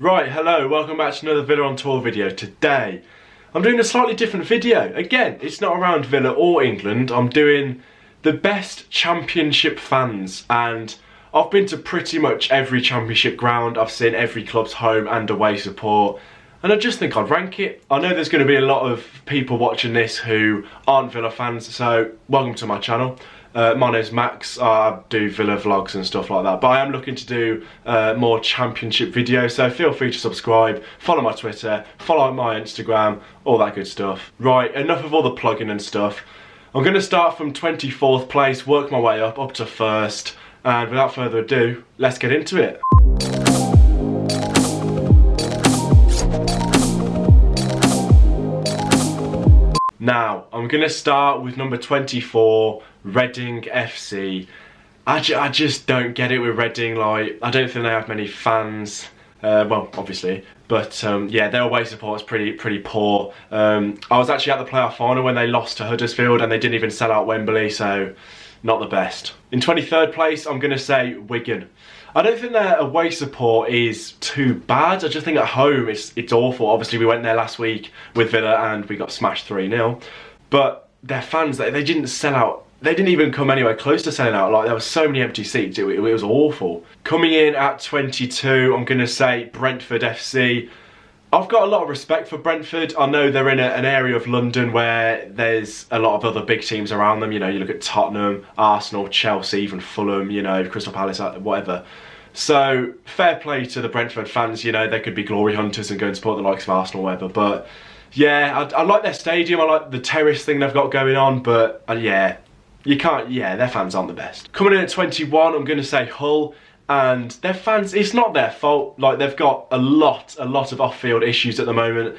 Right, hello, welcome back to another Villa on Tour video. Today, I'm doing a slightly different video. Again, it's not around Villa or England. I'm doing the best Championship fans, and I've been to pretty much every Championship ground. I've seen every club's home and away support, and I just think I'd rank it. I know there's going to be a lot of people watching this who aren't Villa fans, so welcome to my channel. My name's Max. I do Villa vlogs and stuff like that, but I am looking to do more Championship videos, so feel free to subscribe, follow my Twitter, follow my Instagram, all that good stuff. Right, enough of all the plugging and stuff. I'm going to start from 24th place, work my way up to first, and without further ado, let's get into it. Now, I'm going to start with number 24, Reading FC. I just don't get it with Reading. Like, I don't think they have many fans. Well, obviously, but yeah, their away support is pretty poor. I was actually at the playoff final when they lost to Huddersfield, and they didn't even sell out Wembley, so not the best. In 23rd place, I'm going to say Wigan. I don't think their away support is too bad. I just think at home it's awful. Obviously, we went there last week with Villa and we got smashed 3-0. But their fans, they didn't sell out. They didn't even come anywhere close to selling out. Like, there were so many empty seats. It was awful. Coming in at 22, I'm going to say Brentford FC. I've got a lot of respect for Brentford. I know they're in an area of London where there's a lot of other big teams around them. You know, you look at Tottenham, Arsenal, Chelsea, even Fulham, you know, Crystal Palace, whatever. So, fair play to the Brentford fans. You know, they could be glory hunters and go and support the likes of Arsenal or whatever. But, yeah, I like their stadium. I like the terrace thing they've got going on. But, yeah, you can't, yeah, their fans aren't the best. Coming in at 21, I'm going to say Hull. And their fans, it's not their fault. Like, they've got a lot of off-field issues at the moment.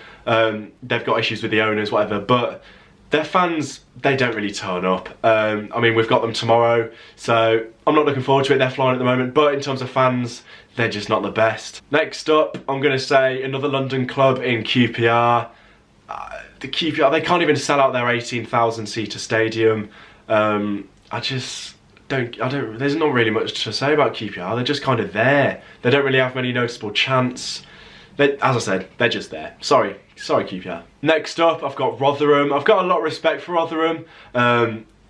They've got issues with the owners, whatever. But their fans, they don't really turn up. I mean, we've got them tomorrow, so I'm not looking forward to it. They're flying at the moment. But in terms of fans, they're just not the best. Next up, I'm going to say another London club in QPR. The QPR, they can't even sell out their 18,000-seater stadium. There's not really much to say about QPR. They're just kind of there. They don't really have many noticeable chants. As I said, they're just there. Sorry QPR. Next up, I've got Rotherham. I've got a lot of respect for Rotherham.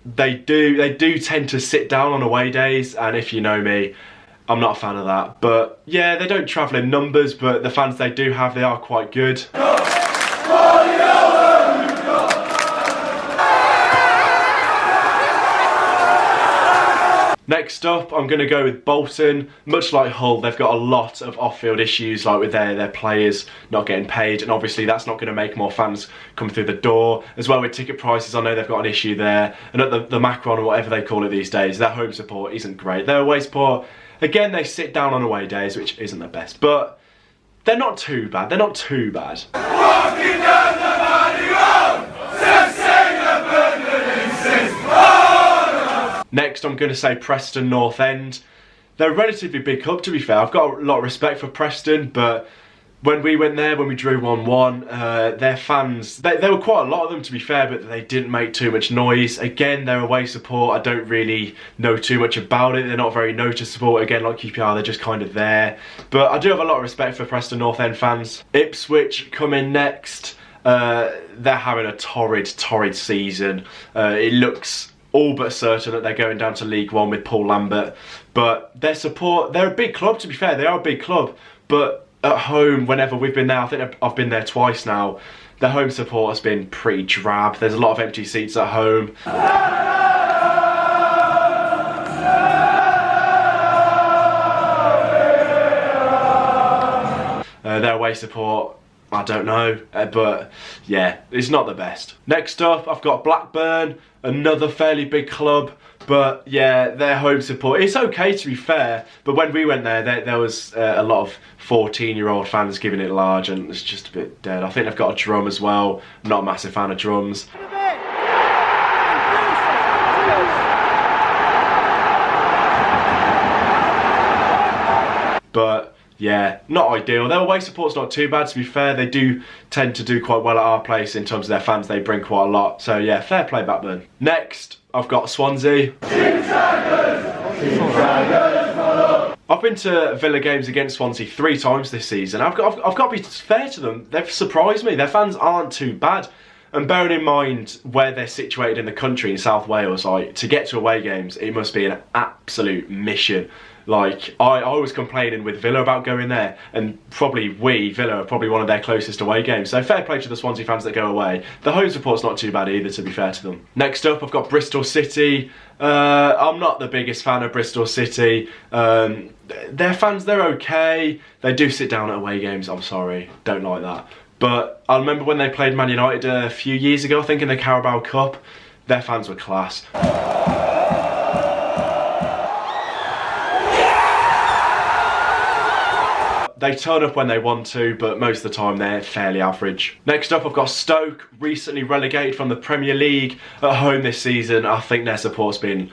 They do tend to sit down on away days, and if you know me, I'm not a fan of that. But yeah, they don't travel in numbers, but the fans they do have, they are quite good. Next up, I'm going to go with Bolton. Much like Hull, they've got a lot of off-field issues, like with their players not getting paid, and obviously that's not going to make more fans come through the door. As well with ticket prices, I know they've got an issue there. And at the Macron, or whatever they call it these days, their home support isn't great. Their away support, again, they sit down on away days, which isn't the best, but they're not too bad. They're not too bad. Walking down the valley road, next, I'm going to say Preston North End. They're a relatively big club, to be fair. I've got a lot of respect for Preston, but when we went there, when we drew 1-1, their fans, there were quite a lot of them, to be fair, but they didn't make too much noise. Again, their away support, I don't really know too much about it. They're not very noticeable. Again, like QPR, they're just kind of there. But I do have a lot of respect for Preston North End fans. Ipswich come in next. They're having a torrid season. It looks all but certain that they're going down to League One with Paul Lambert. But their support, they're a big club, to be fair. They are a big club. But at home, whenever we've been there, I think I've been there twice now, their home support has been pretty drab. There's a lot of empty seats at home. Their away support, I don't know, but yeah, it's not the best. Next up, I've got Blackburn, another fairly big club, but yeah, their home support, it's okay to be fair, but when we went there was a lot of 14-year-old fans giving it large, and it's just a bit dead. I think they've got a drum as well. I'm not a massive fan of drums. But yeah, not ideal. Their away support's not too bad, to be fair. They do tend to do quite well at our place in terms of their fans. They bring quite a lot. So yeah, fair play Blackburn. Next, I've got Swansea. I've been been to Villa games against Swansea 3 times this season. I've got to be fair to them. They've surprised me. Their fans aren't too bad. And bearing in mind where they're situated in the country in South Wales, like, to get to away games, it must be an absolute mission. Like, I was complaining with Villa about going there, and probably Villa are probably one of their closest away games. So fair play to the Swansea fans that go away. The home support's not too bad either, to be fair to them. Next up, I've got Bristol City. I'm not the biggest fan of Bristol City. Their fans, they're okay. They do sit down at away games, I'm sorry, don't like that. But I remember when they played Man United a few years ago, I think in the Carabao Cup, their fans were class. They turn up when they want to, but most of the time they're fairly average. Next up, I've got Stoke, recently relegated from the Premier League at home this season. I think their support's been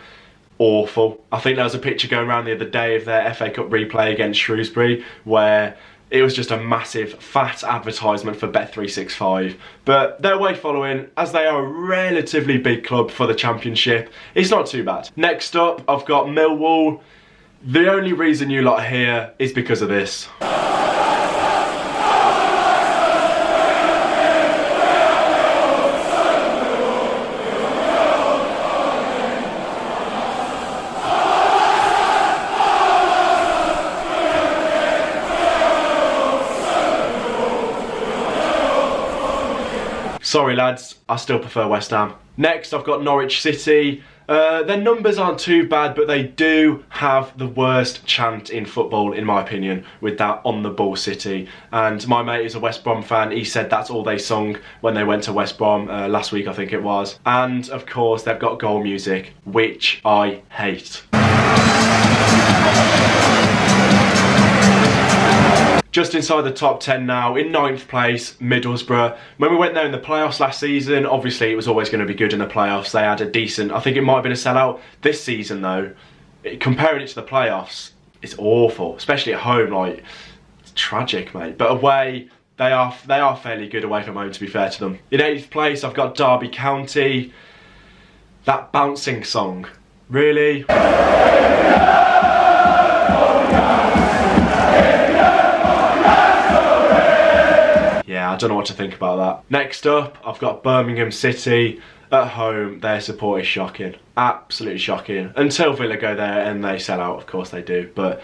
awful. I think there was a picture going around the other day of their FA Cup replay against Shrewsbury, where it was just a massive, fat advertisement for Bet365. But their away following, as they are a relatively big club for the Championship, it's not too bad. Next up, I've got Millwall. The only reason you lot are here is because of this. Sorry lads, I still prefer West Ham. Next I've got Norwich City. Their numbers aren't too bad, but they do have the worst chant in football, in my opinion, with that "On the Ball City." And my mate is a West Brom fan. He said that's all they sung when they went to West Brom last week, I think it was. And of course they've got goal music, which I hate. Just inside the top 10 now, in 9th place, Middlesbrough. When we went there in the playoffs last season, obviously it was always going to be good in the playoffs. They had a decent, I think it might have been a sellout. This season though, comparing it to the playoffs, it's awful, especially at home. Like, it's tragic, mate. But away, they are fairly good away from home, to be fair to them. In 8th place, I've got Derby County. That bouncing song, really? Yeah, I don't know what to think about that. Next up, I've got Birmingham City. At home, their support is shocking. Absolutely shocking. Until Villa go there and they sell out, of course they do. But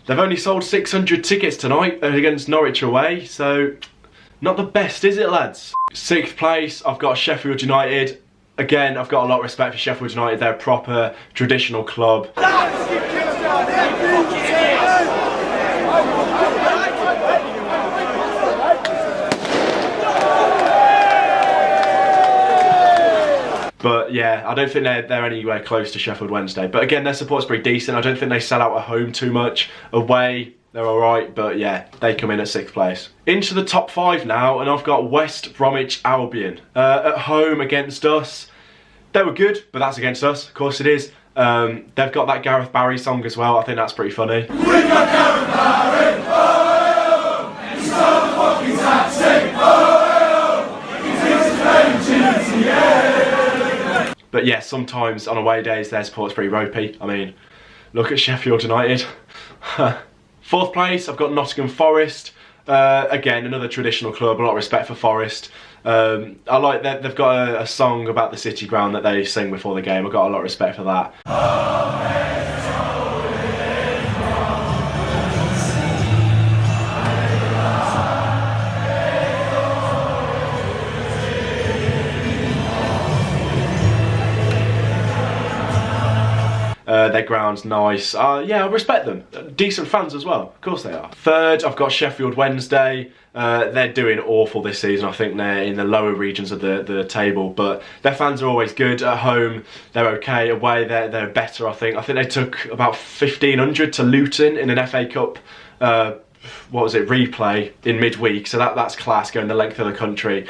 they've only sold 600 tickets tonight against Norwich away, so not the best, is it, lads? 6th place, I've got Sheffield United. Again, I've got a lot of respect for Sheffield United. They're a proper traditional club. But yeah, I don't think they're anywhere close to Sheffield Wednesday. But again, their support's pretty decent. I don't think they sell out at home too much. Away, they're alright, but yeah, they come in at 6th place. Into the top 5 now, and I've got West Bromwich Albion. At home against us. They were good, but that's against us, of course it is. They've got that Gareth Barry song as well. I think that's pretty funny. We've got Gareth Barry, oh, and he's got the fucking taxi, oh, he's his yeah. But yeah, sometimes on away days their support's pretty ropey. I mean, look at Sheffield United. 4th place, I've got Nottingham Forest. Again, another traditional club, a lot of respect for Forest. I like that they've got a song about the City Ground that they sing before the game. I've got a lot of respect for that. Their ground's nice. Yeah, I respect them. Decent fans as well. Of course they are. 3rd, I've got Sheffield Wednesday. They're doing awful this season. I think they're in the lower regions of the table, but their fans are always good. At home, they're okay. Away, they're better, I think. I think they took about 1,500 to Luton in an FA Cup, what was it, replay in midweek. So that's class, going the length of the country.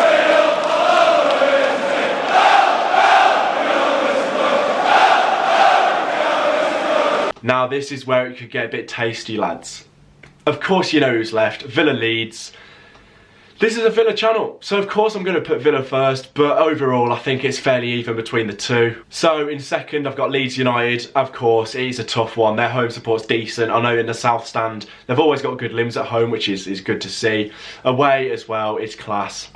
Now this is where it could get a bit tasty, lads. Of course you know who's left. Villa Leeds. This is a Villa channel, so of course I'm going to put Villa first, but overall I think it's fairly even between the two. So in second I've got Leeds United. Of course it is a tough one, their home support's decent. I know in the South Stand they've always got good limbs at home, which is good to see. Away as well, it's class.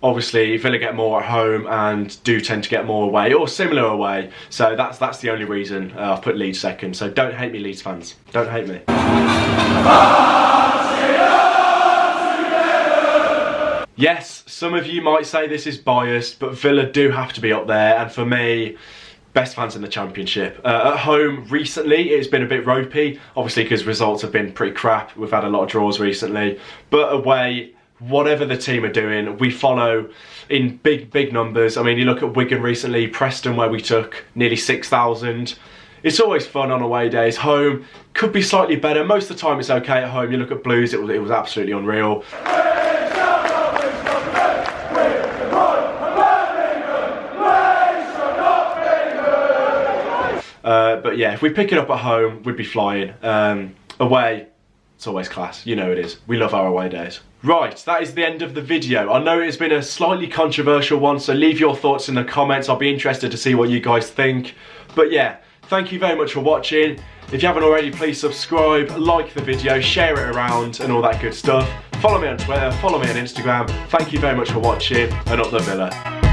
Obviously Villa get more at home and do tend to get more away, or similar away, so that's the only reason I've put Leeds second. So don't hate me, Leeds fans, don't hate me. Yes, some of you might say this is biased, but Villa do have to be up there, and for me, best fans in the Championship. At home recently it's been a bit ropey, obviously because results have been pretty crap. We've had a lot of draws recently, but away, whatever the team are doing, we follow in big numbers. I mean, you look at Wigan recently, Preston, where we took nearly 6,000. It's always fun on away days. Home could be slightly better. Most of the time it's okay at home. You look at Blues, it was absolutely unreal. But yeah, if we pick it up at home, we'd be flying. Away, it's always class, you know it is. We love our away days. Right, that is the end of the video. I know it's been a slightly controversial one, so leave your thoughts in the comments. I'll be interested to see what you guys think. But yeah, thank you very much for watching. If you haven't already, please subscribe, like the video, share it around and all that good stuff. Follow me on Twitter, follow me on Instagram. Thank you very much for watching, and up the Villa.